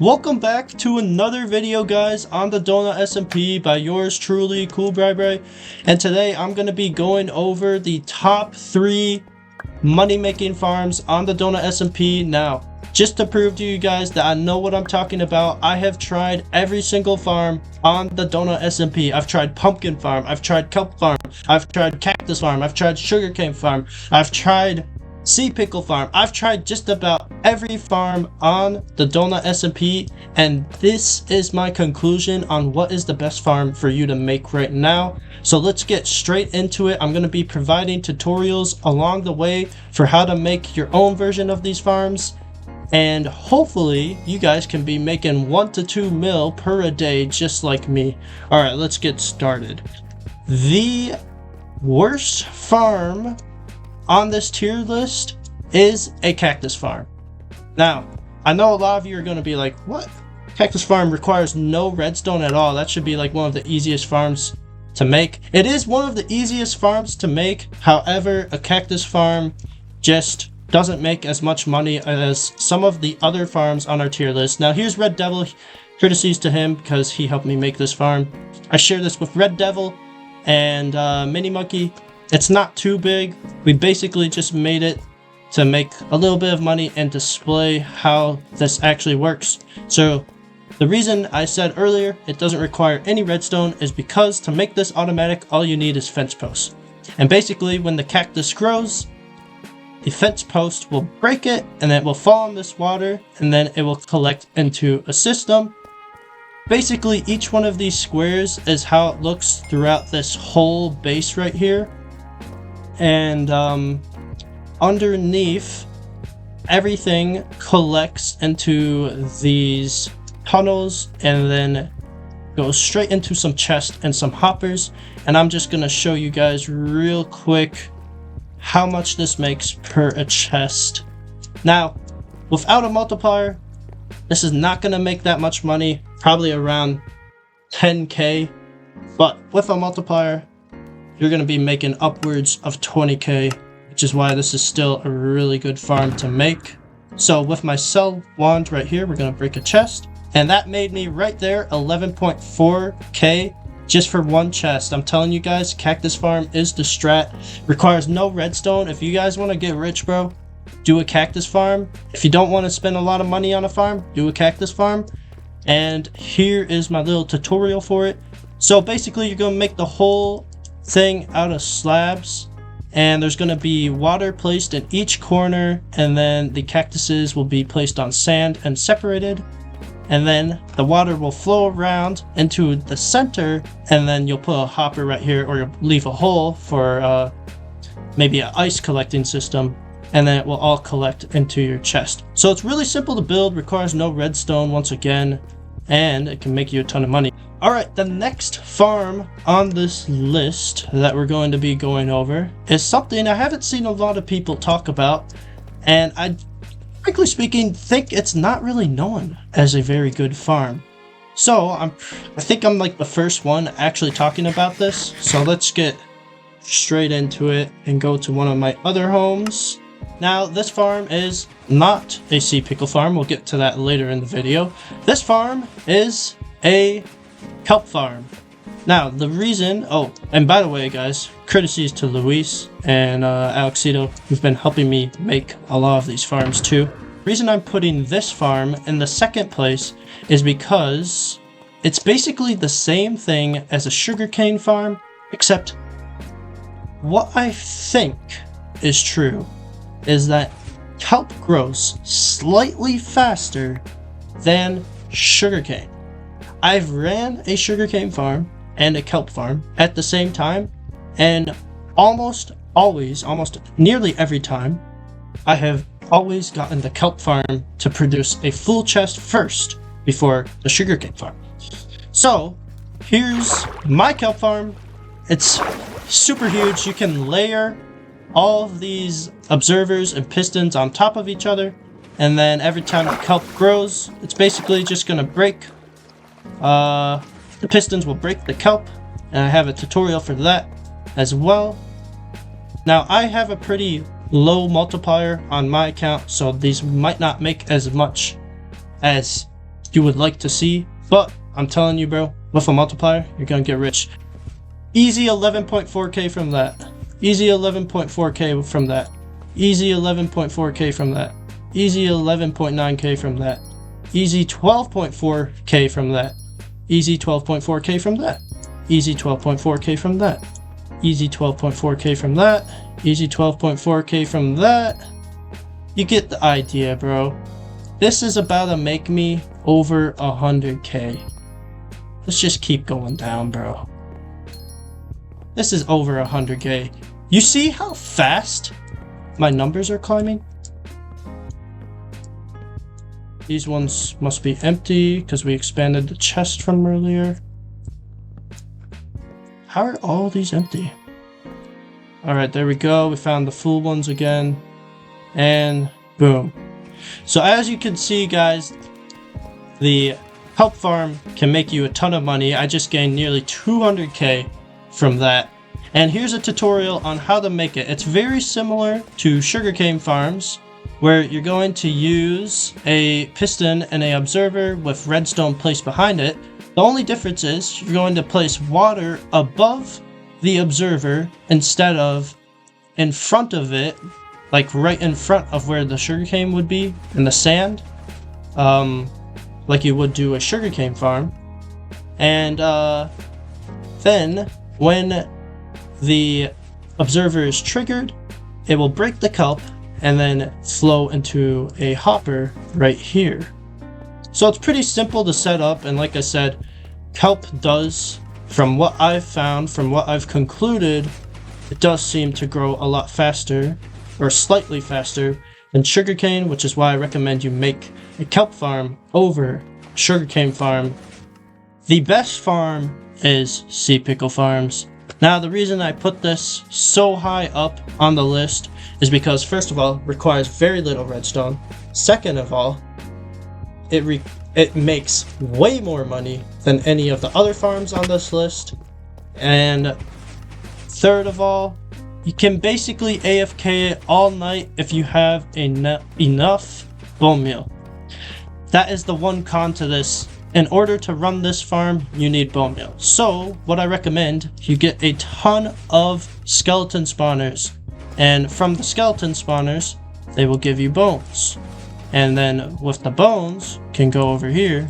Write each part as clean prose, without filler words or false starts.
Welcome back to another video, guys, on the Donut SMP by yours truly, Cool Bri. And today I'm going to be going over the top 3 money-making farms on the Donut SMP. Now, just to prove to you guys that I know what I'm talking about, I have tried every single farm on the Donut SMP. I've tried Pumpkin Farm, I've tried Kelp Farm, I've tried Cactus Farm, I've tried Sugarcane Farm, I've tried Sea Pickle Farm. I've tried just about every farm on the Donut SMP, and this is my conclusion on what is the best farm for you to make right now. So let's get straight into it. I'm going to be providing tutorials along the way for how to make your own version of these farms, and hopefully you guys can be making 1 to 2 mil per a day just like me. Alright, let's get started. The worst farm on this tier list is a Cactus Farm. Now, I know a lot of you are going to be like, what? Cactus Farm requires no redstone at all. That should be like one of the easiest farms to make. It is one of the easiest farms to make. However, a Cactus Farm just doesn't make as much money as some of the other farms on our tier list. Now, here's Red Devil. Courtesies to him because he helped me make this farm. I share this with Red Devil and Mini Monkey. It's not too big. We basically just made it to make a little bit of money and display how this actually works. So the reason I said earlier it doesn't require any redstone is because to make this automatic, all you need is fence posts. And basically when the cactus grows, the fence post will break it and it will fall in this water, and then it will collect into a system. Basically each one of these squares is how it looks throughout this whole base right here. And underneath, everything collects into these tunnels and then goes straight into some chests and some hoppers. And I'm just gonna show you guys real quick how much this makes per a chest. Now, without a multiplier, this is not gonna make that much money, probably around 10k, but with a multiplier you're going to be making upwards of 20k, which is why this is still a really good farm to make. So with my sell wand right here, we're going to break a chest, and that made me right there 11.4k just for one chest. I'm telling you guys, Cactus Farm is the strat. Requires no redstone. If you guys want to get rich, bro, do a Cactus Farm. If you don't want to spend a lot of money on a farm, do a Cactus Farm. And here is my little tutorial for it. So basically you're going to make the whole thing out of slabs, and there's going to be water placed in each corner, and then the cactuses will be placed on sand and separated, and then the water will flow around into the center, and then you'll put a hopper right here, or you'll leave a hole for maybe an ice collecting system, and then it will all collect into your chest. So it's really simple to build, requires no redstone once again, and it can make you a ton of money. Alright, the next farm on this list that we're going to be going over is something I haven't seen a lot of people talk about, and I, frankly speaking, think it's not really known as a very good farm. So I think I'm like the first one actually talking about this, so let's get straight into it and go to one of my other homes. Now, this farm is not a Sea Pickle Farm. We'll get to that later in the video. This farm is a Kelp Farm. Now, the reason... Oh, and by the way, guys, courtesies to Luis and Alexito, who've been helping me make a lot of these farms too. The reason I'm putting this farm in the second place is because it's basically the same thing as a sugarcane farm, except what I think is true is that kelp grows slightly faster than sugarcane. I've ran a sugarcane farm and a kelp farm at the same time, and almost nearly every time, I have always gotten the kelp farm to produce a full chest first before the sugarcane farm. So here's my kelp farm. It's super huge. You can layer all of these observers and pistons on top of each other, and then every time the kelp grows, it's basically just gonna break. The pistons will break the kelp, and I have a tutorial for that as well. Now, I have a pretty low multiplier on my account, so these might not make as much as you would like to see, but I'm telling you, bro, with a multiplier, you're gonna get rich. Easy 11.4k from that. Easy 11.4k from that. Easy 11.4k from that. Easy 11.9k from that. Easy 12.4k from that. Easy 12.4k from that. Easy 12.4k from that. Easy 12.4k from that. Easy 12.4k from that. You get the idea, bro. This is about to make me over 100k. Let's just keep going down, bro. This is over 100k. You see how fast my numbers are climbing? These ones must be empty because we expanded the chest from earlier. How are all these empty? Alright, there we go. We found the full ones again. And boom. So as you can see, guys, the kelp farm can make you a ton of money. I just gained nearly 200k from that. And here's a tutorial on how to make it. It's very similar to sugarcane farms, where you're going to use a piston and an observer with redstone placed behind it. The only difference is you're going to place water above the observer instead of in front of it, like right in front of where the sugarcane would be in the sand, like you would do a sugarcane farm. And then when the observer is triggered, it will break the kelp and then flow into a hopper right here. So it's pretty simple to set up, and like I said, kelp does, from what I've found, from what I've concluded, it does seem to grow a lot faster, or slightly faster, than sugarcane, which is why I recommend you make a kelp farm over a sugarcane farm. The best farm is sea pickle farms. Now, the reason I put this so high up on the list is because, first of all, it requires very little redstone. Second of all, it makes way more money than any of the other farms on this list. And third of all, you can basically AFK all night if you have enough bone meal. That is the one con to this. In order to run this farm, you need bone meal. So, what I recommend, you get a ton of skeleton spawners. And from the skeleton spawners, they will give you bones. And then with the bones, you can go over here,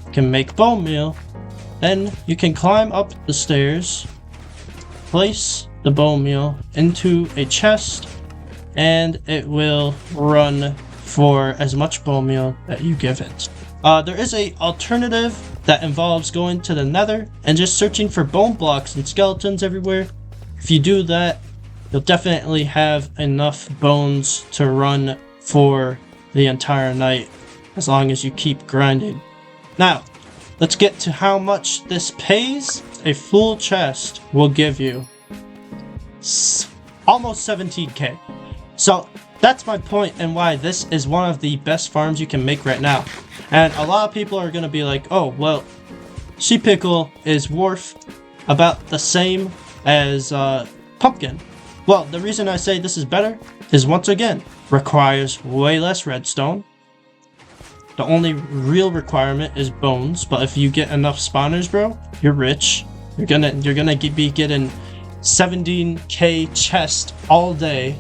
you can make bone meal. Then you can climb up the stairs, place the bone meal into a chest, and it will run for as much bone meal that you give it. There is a alternative that involves going to the nether and just searching for bone blocks and skeletons everywhere. If you do that, you'll definitely have enough bones to run for the entire night, as long as you keep grinding. Now, let's get to how much this pays. A full chest will give you almost 17k. So that's my point and why this is one of the best farms you can make right now. And a lot of people are going to be like, oh, well, sea pickle is worth about the same as pumpkin. Well, the reason I say this is better is, once again, requires way less redstone. The only real requirement is bones, but if you get enough spawners, bro, you're rich. You're gonna be getting 17k chest all day.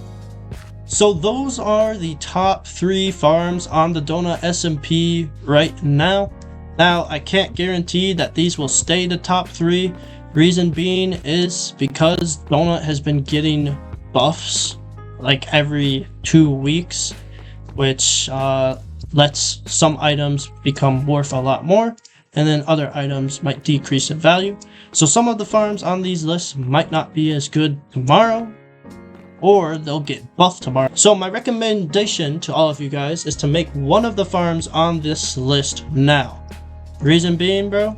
So those are the top 3 farms on the Donut SMP right now. Now, I can't guarantee that these will stay the top 3. Reason being is because Donut has been getting buffs like every 2 weeks, which lets some items become worth a lot more, and then other items might decrease in value. So some of the farms on these lists might not be as good tomorrow, or they'll get buffed tomorrow. So my recommendation to all of you guys is to make one of the farms on this list now. Reason being, bro,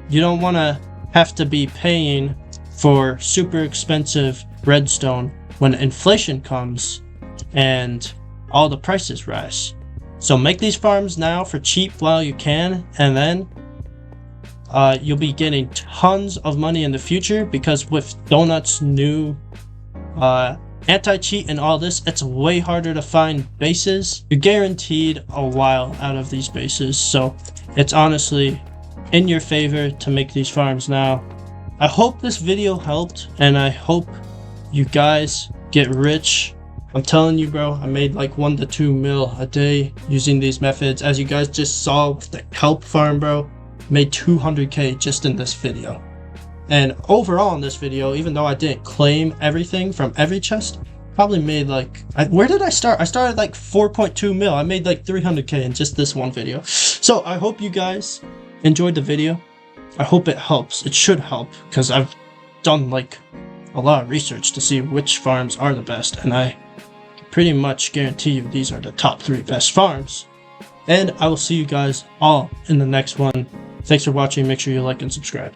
you don't want to have to be paying for super expensive redstone when inflation comes and all the prices rise. So make these farms now for cheap while you can, and then you'll be getting tons of money in the future, because with Donut's new anti-cheat and all this, it's way harder to find bases. You're guaranteed a while out of these bases. So It's honestly in your favor to make these farms now. I hope this video helped, and I hope you guys get rich. I'm telling you, bro, I made like 1 to 2 mil a day using these methods. As you guys just saw with the kelp farm, bro, made 200k just in this video. And overall in this video, even though I didn't claim everything from every chest, probably made like, where did I start? I started like 4.2 mil. I made like 300k in just this one video. So I hope you guys enjoyed the video. I hope it helps. It should help, because I've done like a lot of research to see which farms are the best, and I pretty much guarantee you these are the top 3 best farms. And I will see you guys all in the next one. Thanks for watching. Make sure you like and subscribe.